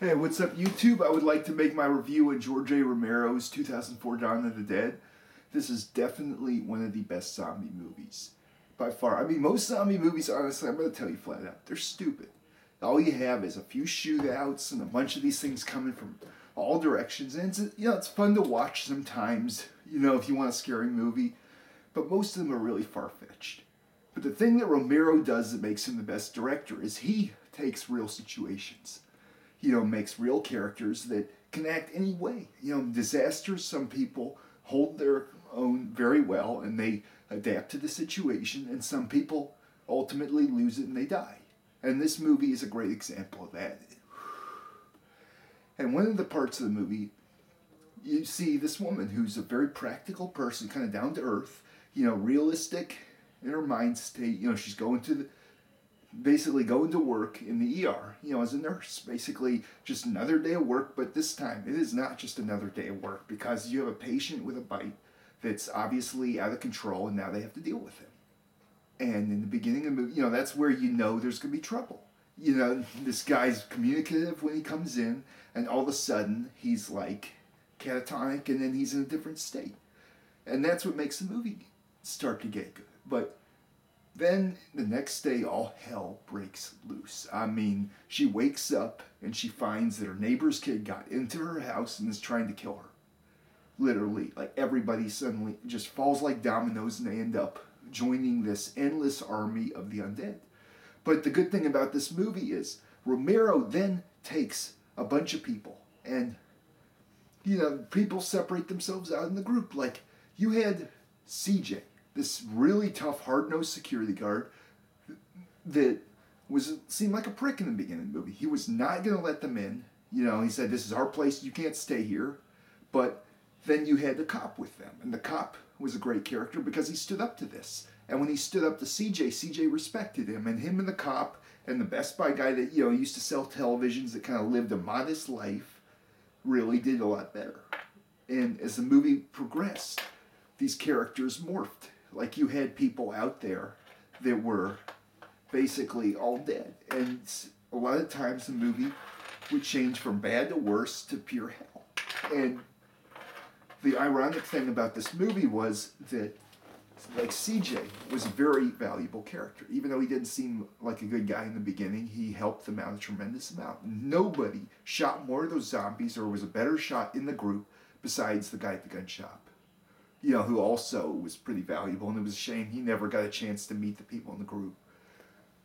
Hey, what's up, YouTube? I would like to make my review of George A. Romero's 2004 Dawn of the Dead. This is definitely one of the best zombie movies. By far. I mean, most zombie movies, honestly, I'm going to tell you flat out, they're stupid. All you have is a few shootouts and a bunch of these things coming from all directions. And it's fun to watch sometimes, if you want a scary movie. But most of them are really far-fetched. But the thing that Romero does that makes him the best director is he takes real situations. Makes real characters that can act any way. Disasters, some people hold their own very well and they adapt to the situation, and some people ultimately lose it and they die. And this movie is a great example of that. And one of the parts of the movie, you see this woman who's a very practical person, kind of down to earth, realistic in her mind state. She's basically going to work in the ER, as a nurse. Basically, just another day of work, but this time it is not just another day of work because you have a patient with a bite that's obviously out of control and now they have to deal with him. And in the beginning of the movie, that's where there's going to be trouble. This guy's communicative when he comes in, and all of a sudden he's like catatonic and then he's in a different state. And that's what makes the movie start to get good. But then the next day, all hell breaks loose. I mean, she wakes up and she finds that her neighbor's kid got into her house and is trying to kill her. Literally, like everybody suddenly just falls like dominoes and they end up joining this endless army of the undead. But the good thing about this movie is Romero then takes a bunch of people and, people separate themselves out in the group. Like, you had CJ, this really tough, hard-nosed security guard that seemed like a prick in the beginning of the movie. He was not going to let them in. He said, "This is our place, you can't stay here." But then you had the cop with them. And the cop was a great character because he stood up to this. And when he stood up to CJ respected him. And him and the cop and the Best Buy guy that, used to sell televisions that kind of lived a modest life really did a lot better. And as the movie progressed, these characters morphed. Like, you had people out there that were basically all dead. And a lot of times the movie would change from bad to worse to pure hell. And the ironic thing about this movie was that, like, CJ was a very valuable character. Even though he didn't seem like a good guy in the beginning, he helped them out a tremendous amount. Nobody shot more of those zombies or was a better shot in the group besides the guy at the gun shop. Who also was pretty valuable, and it was a shame he never got a chance to meet the people in the group.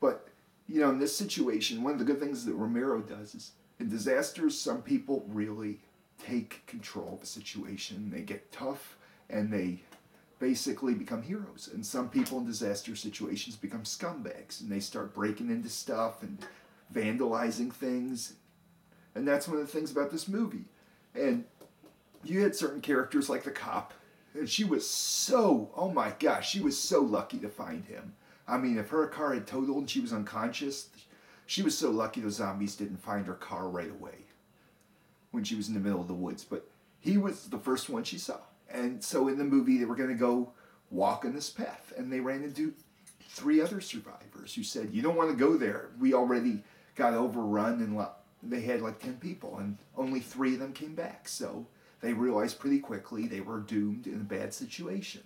But, in this situation, one of the good things that Romero does is, in disasters, some people really take control of a situation. They get tough, and they basically become heroes. And some people in disaster situations become scumbags, and they start breaking into stuff and vandalizing things. And that's one of the things about this movie. And you had certain characters like the cop, and she was oh my gosh, she was so lucky to find him. I mean, if her car had totaled and she was unconscious, she was so lucky those zombies didn't find her car right away when she was in the middle of the woods. But he was the first one she saw. And so in the movie, they were going to go walk on this path. And they ran into 3 other survivors who said, "You don't want to go there. We already got overrun." And they had like 10 people, and only 3 of them came back. So they realized pretty quickly they were doomed in a bad situation.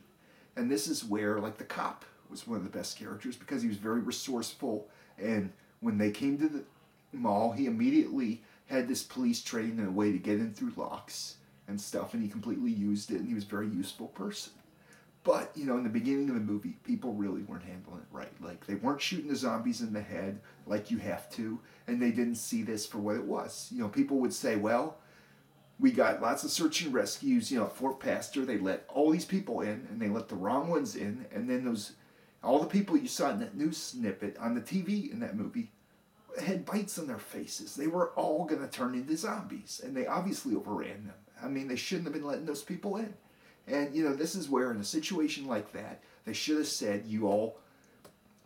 And this is where, like, the cop was one of the best characters because he was very resourceful. And when they came to the mall, he immediately had this police training in a way to get in through locks and stuff, and he completely used it, and he was a very useful person. But, in the beginning of the movie, people really weren't handling it right. Like, they weren't shooting the zombies in the head like you have to, and they didn't see this for what it was. People would say, well, we got lots of search and rescues, at Fort Pastor. They let all these people in, and they let the wrong ones in, and then all the people you saw in that news snippet on the TV in that movie had bites on their faces. They were all going to turn into zombies, and they obviously overran them. I mean, they shouldn't have been letting those people in. And, this is where, in a situation like that, they should have said, you all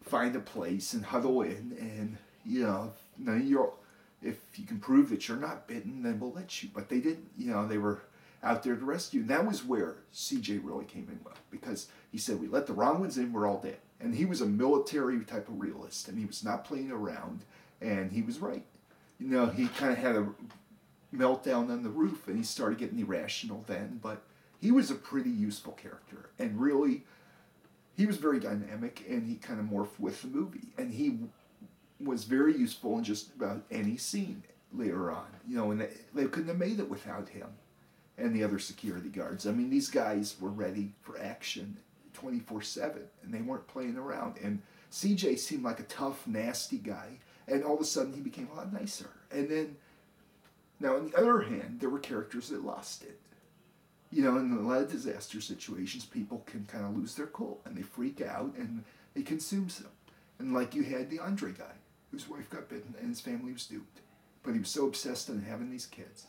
find a place and huddle in, and, if you can prove that you're not bitten, then we'll let you. But they didn't. They were out there to rescue. And that was where CJ really came in well, because he said, we let the wrong ones in, we're all dead. And he was a military type of realist, and he was not playing around, and he was right. He kind of had a meltdown on the roof, and he started getting irrational then. But he was a pretty useful character, and really, he was very dynamic, and he kind of morphed with the movie, and he was very useful in just about any scene later on. And they couldn't have made it without him and the other security guards. I mean, these guys were ready for action 24/7, and they weren't playing around. And CJ seemed like a tough, nasty guy, and all of a sudden he became a lot nicer. And then, now on the other hand, there were characters that lost it. In a lot of disaster situations, people can kind of lose their cool, and they freak out, and it consumes them. And like you had the Andre guy, whose wife got bitten, and his family was doomed. But he was so obsessed on having these kids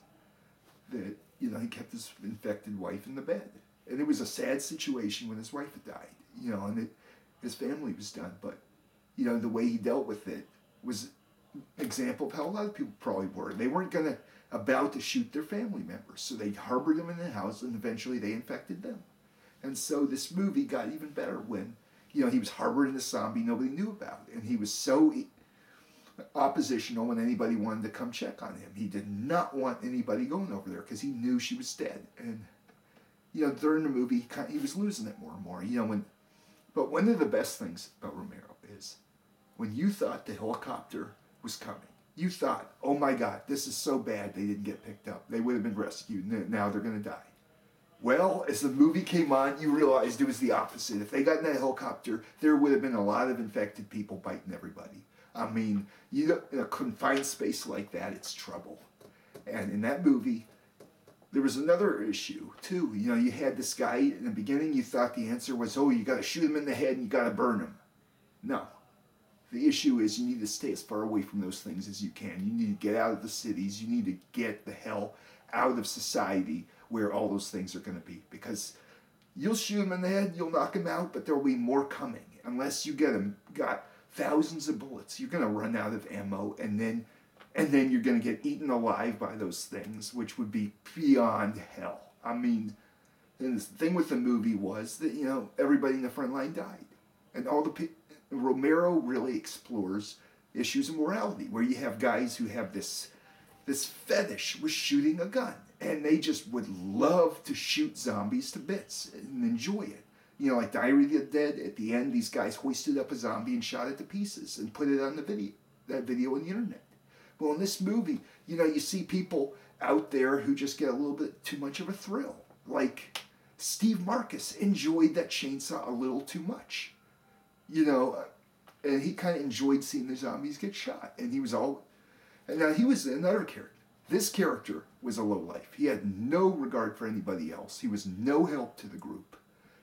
that, he kept his infected wife in the bed. And it was a sad situation when his wife had died, and his family was done. But, the way he dealt with it was an example of how a lot of people probably were. They weren't about to shoot their family members, so they harbored them in the house, and eventually they infected them. And so this movie got even better when, he was harboring a zombie nobody knew about, and he was so oppositional when anybody wanted to come check on him. He did not want anybody going over there because he knew she was dead. And during the movie, he was losing it more and more. But one of the best things about Romero is when you thought the helicopter was coming, you thought, oh my God, this is so bad they didn't get picked up. They would have been rescued. Now they're going to die. Well, as the movie came on, you realized it was the opposite. If they got in that helicopter, there would have been a lot of infected people biting everybody. I mean, in a confined space like that, it's trouble. And in that movie, there was another issue, too. You had this guy, in the beginning, you thought the answer was, oh, you got to shoot him in the head and you got to burn him. No. The issue is you need to stay as far away from those things as you can. You need to get out of the cities. You need to get the hell out of society where all those things are going to be. Because you'll shoot him in the head, you'll knock him out, but there will be more coming. Unless you got thousands of bullets, you're going to run out of ammo, and then you're going to get eaten alive by those things, which would be beyond hell. I mean, and the thing with the movie was that, everybody in the front line died. And Romero really explores issues of morality, where you have guys who have this fetish with shooting a gun, and they just would love to shoot zombies to bits and enjoy it. Like Diary of the Dead, at the end, these guys hoisted up a zombie and shot it to pieces and put it on that video on the internet. Well, in this movie, you see people out there who just get a little bit too much of a thrill. Like Steve Marcus enjoyed that chainsaw a little too much. And he kind of enjoyed seeing the zombies get shot. And now he was another character. This character was a lowlife. He had no regard for anybody else. He was no help to the group.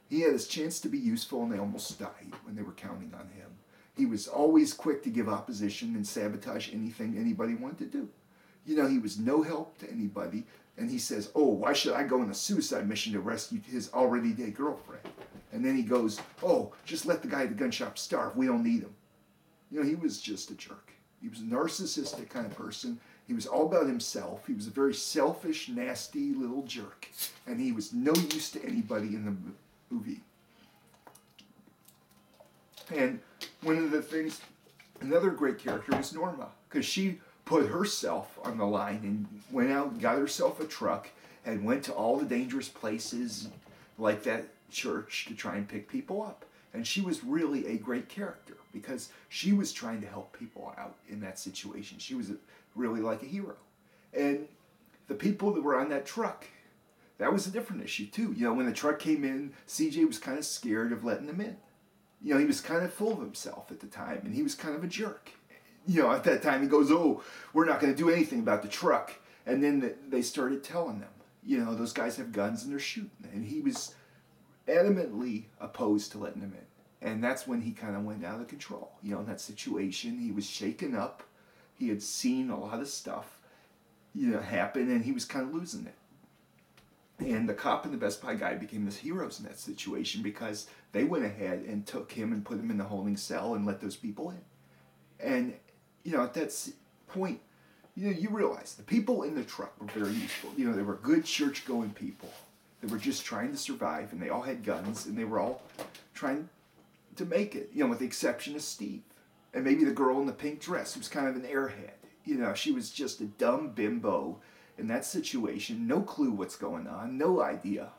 He had his chance to be useful, and they almost died when they were counting on him. He was always quick to give opposition and sabotage anything anybody wanted to do. He was no help to anybody, and he says, oh, why should I go on a suicide mission to rescue his already dead girlfriend? And then he goes, oh, just let the guy at the gun shop starve. We don't need him. He was just a jerk. He was a narcissistic kind of person. He was all about himself. He was a very selfish, nasty little jerk. And he was no use to anybody in the movie. And one of the things, another great character was Norma, because she put herself on the line and went out and got herself a truck and went to all the dangerous places like that church to try and pick people up. And she was really a great character because she was trying to help people out in that situation. She was really like a hero. And the people that were on that truck, that was a different issue too. When the truck came in, CJ was kind of scared of letting them in. He was kind of full of himself at the time, and he was kind of a jerk. At that time he goes, oh, we're not going to do anything about the truck. And then they started telling them, those guys have guns and they're shooting. And he was adamantly opposed to letting them in. And that's when he kind of went out of control. In that situation, he was shaken up. He had seen a lot of stuff, happen, and he was kind of losing it. And the cop and the Best Buy guy became the heroes in that situation because they went ahead and took him and put him in the holding cell and let those people in. And, at that point, you realize the people in the truck were very useful. They were good church-going people. They were just trying to survive, and they all had guns, and they were all trying to make it, with the exception of Steve. And maybe the girl in the pink dress who was kind of an airhead. She was just a dumb bimbo in that situation, no clue what's going on, no idea.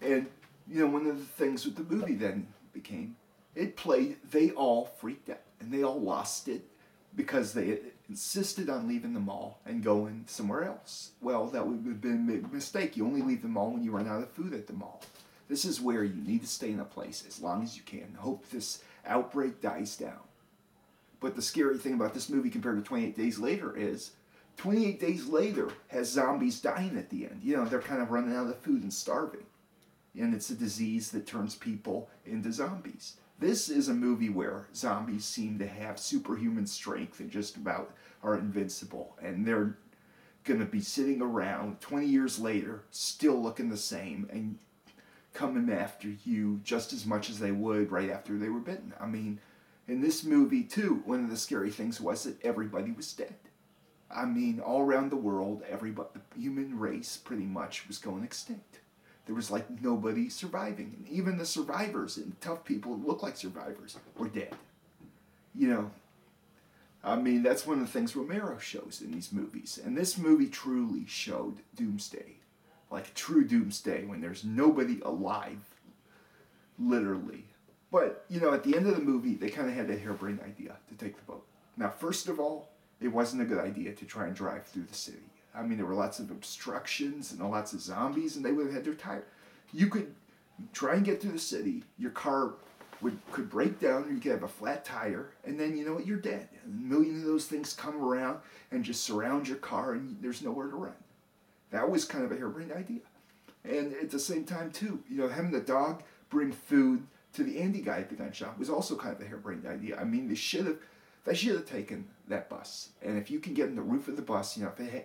And, one of the things with the movie then became, they all freaked out and they all lost it because they insisted on leaving the mall and going somewhere else. Well, that would have been a big mistake. You only leave the mall when you run out of food at the mall. This is where you need to stay in a place as long as you can. Hope this outbreak dies down. But the scary thing about this movie compared to 28 Days Later is 28 Days Later has zombies dying at the end. They're kind of running out of food and starving. And it's a disease that turns people into zombies. This is a movie where zombies seem to have superhuman strength and just about are invincible. And they're going to be sitting around 20 years later, still looking the same and coming after you just as much as they would right after they were bitten. I mean, in this movie, too, one of the scary things was that everybody was dead. I mean, all around the world, the human race pretty much was going extinct. There was like nobody surviving. And even the survivors and tough people who look like survivors were dead. I mean, that's one of the things Romero shows in these movies. And this movie truly showed doomsday. Like true doomsday when there's nobody alive, literally. But, at the end of the movie, they kind of had that harebrained idea to take the boat. Now, first of all, it wasn't a good idea to try and drive through the city. I mean, there were lots of obstructions and lots of zombies, and they would have had their tire. You could try and get through the city. Your car could break down, or you could have a flat tire, and then you know what? You're dead. A million of those things come around and just surround your car, and there's nowhere to run. That was kind of a harebrained idea. And at the same time, too, having the dog bring food to the Andy guy at the gun shop was also kind of a harebrained idea. I mean, they should have taken that bus. And if you can get in the roof of the bus, if they had,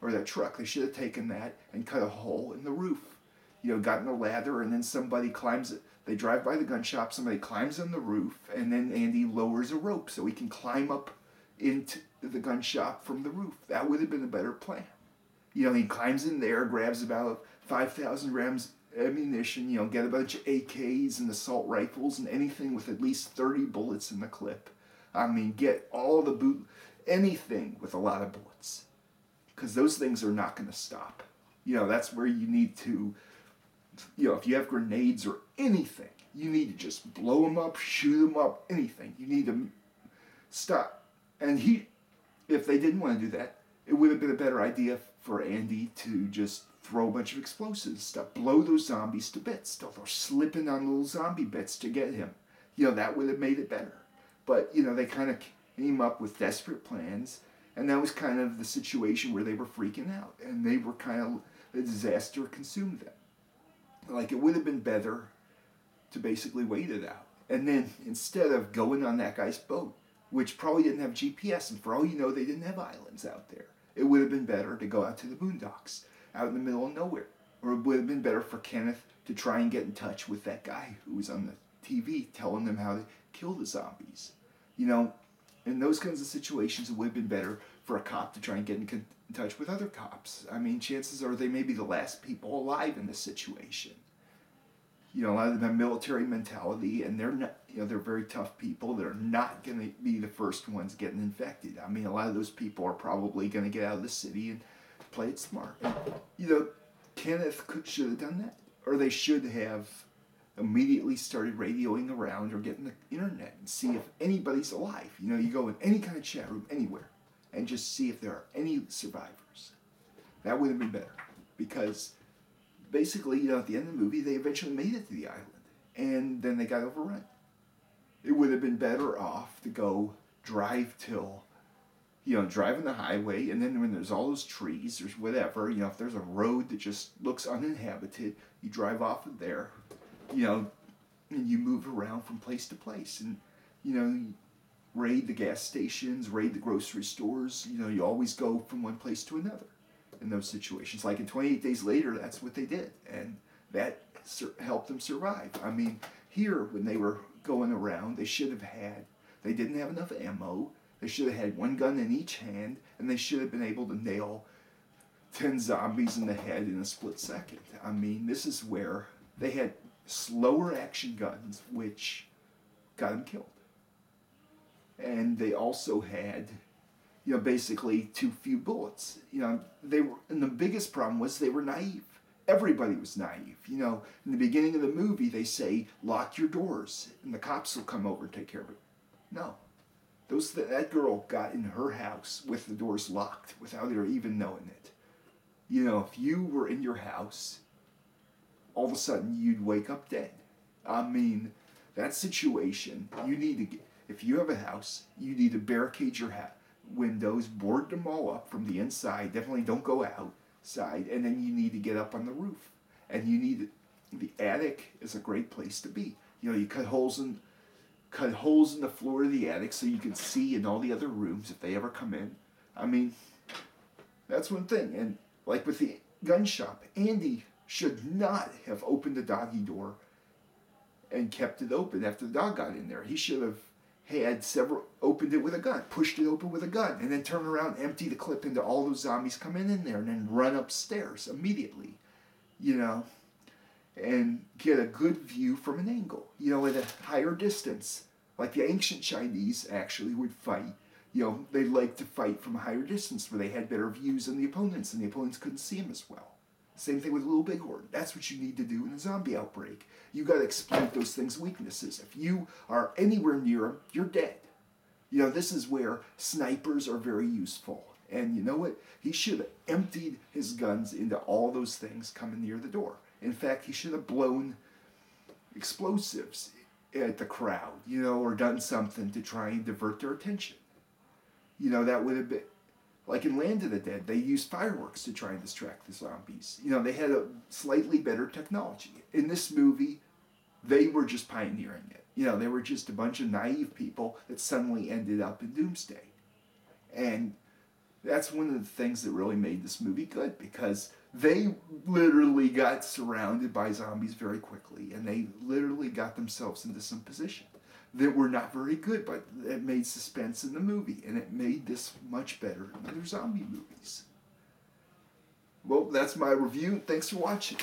or that truck, they should have taken that and cut a hole in the roof. Gotten a ladder, and then somebody climbs it. They drive by the gun shop, somebody climbs on the roof, and then Andy lowers a rope so he can climb up into the gun shop from the roof. That would have been a better plan. He climbs in there, grabs about 5,000 rounds ammunition, get a bunch of AKs and assault rifles and anything with at least 30 bullets in the clip. I mean, get all the anything with a lot of bullets. Because those things are not going to stop. That's where you need to, if you have grenades or anything, you need to just blow them up, shoot them up, anything. You need to stop. And if they didn't want to do that, it would have been a better idea for Andy to just throw a bunch of explosives, stuff, blow those zombies to bits. They're slipping on little zombie bits to get him. That would have made it better. But, they kind of came up with desperate plans, and that was kind of the situation where they were freaking out, and they were kind of, the disaster consumed them. Like, it would have been better to basically wait it out. And then, instead of going on that guy's boat, which probably didn't have GPS, and for all you know, they didn't have islands out there, it would have been better to go out to the boondocks, out in the middle of nowhere. Or it would have been better for Kenneth to try and get in touch with that guy who was on the TV telling them how to kill the zombies. In those kinds of situations, it would have been better for a cop to try and get in touch with other cops. I mean, chances are they may be the last people alive in this situation. A lot of them have military mentality, and they're not, they're very tough people that are not going to be the first ones getting infected. I mean, a lot of those people are probably going to get out of the city and play it smart. And, Kenneth should have done that, or they should have immediately started radioing around or getting the internet and see if anybody's alive. You go in any kind of chat room anywhere and just see if there are any survivors. That would have been better, because basically, at the end of the movie, they eventually made it to the island, and then they got overrun. It would have been better off to go drive till, drive on the highway, and then when there's all those trees, there's whatever, if there's a road that just looks uninhabited, you drive off of there, and you move around from place to place, and, you raid the gas stations, raid the grocery stores, you always go from one place to another in those situations. Like in 28 Days Later, that's what they did, and that helped them survive. I mean, here, when they were going around, they didn't have enough ammo, they should have had one gun in each hand, and they should have been able to nail 10 zombies in the head in a split second. I mean, this is where they had slower action guns, which got them killed. And they also had basically too few bullets. They were, and the biggest problem was they were naive. Everybody was naive. In the beginning of the movie, they say, lock your doors, and the cops will come over and take care of it. No. That girl got in her house with the doors locked without her even knowing it. If you were in your house, all of a sudden you'd wake up dead. I mean, that situation, if you have a house, you need to barricade your windows, board them all up from the inside. Definitely don't go outside. And then you need to get up on the roof. And the attic is a great place to be. You cut holes in the floor of the attic so you can see in all the other rooms if they ever come in. I mean, that's one thing. And like with the gun shop, Andy should not have opened the doggy door and kept it open after the dog got in there. He should have opened it with a gun, pushed it open with a gun, and then turn around, empty the clip into all those zombies coming in there, and then run upstairs immediately, and get a good view from an angle, at a higher distance. Like the ancient Chinese actually would fight. They liked to fight from a higher distance where they had better views than the opponents, and the opponents couldn't see them as well. Same thing with Little Bighorn. That's what you need to do in a zombie outbreak. You got to exploit those things' weaknesses. If you are anywhere near them, you're dead. This is where snipers are very useful. And you know what? He should have emptied his guns into all those things coming near the door. In fact, he should have blown explosives at the crowd, or done something to try and divert their attention. That would have been, like in Land of the Dead, they used fireworks to try and distract the zombies. They had a slightly better technology. In this movie, they were just pioneering it. They were just a bunch of naive people that suddenly ended up in Doomsday. And that's one of the things that really made this movie good, because they literally got surrounded by zombies very quickly, and they literally got themselves into some position that were not very good, but it made suspense in the movie, and it made this much better than other zombie movies. Well, that's my review. Thanks for watching.